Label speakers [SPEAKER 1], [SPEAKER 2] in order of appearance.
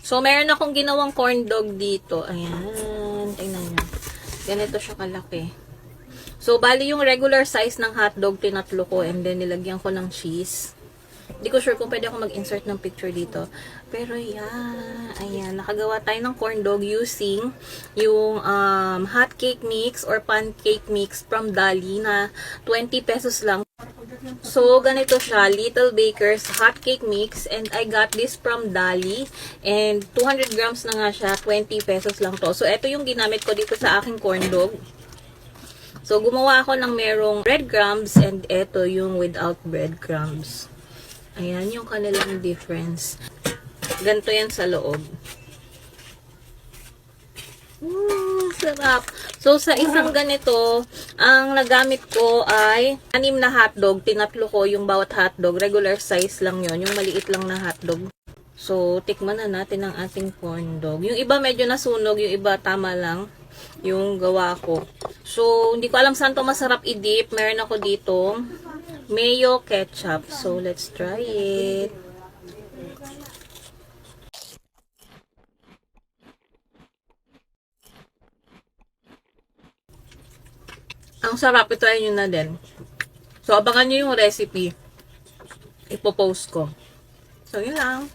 [SPEAKER 1] So, meron akong ginawang corn dog dito. Ayan. Tingnan nyo. Ganito siya kalaki. So, bali yung regular size ng hotdog, tinatlo ko and then nilagyan ko ng cheese. Hindi ko sure kung pwede ako mag-insert ng picture dito. Pero yeah, ayan, nakagawa tayo ng corn dog using yung hot cake mix or pancake mix from Dali na 20 pesos lang. So, ganito siya, Little Baker's hot cake mix and I got this from Dali and 200 grams na nga siya, 20 pesos lang to. So, ito yung ginamit ko dito sa aking corn dog. So, gumawa ako ng merong breadcrumbs and ito yung without breadcrumbs. Ayan yung kanilang difference. Ganito yan sa loob. Sarap. So, sa isang ganito, ang nagamit ko ay 6 na hotdog. Tinatlo ko yung bawat hotdog. Regular size lang yon, yung maliit lang na hotdog. So, tikman na natin ang ating corn dog. Yung iba medyo nasunog, yung iba tama lang yung gawa ko. So, hindi ko alam saan to masarap i-dip. Meron ako dito mayo ketchup. So, let's try it. Ang sarap. Ito ay yun na din. So, abangan nyo yung recipe. Ipopost ko. So, yun lang.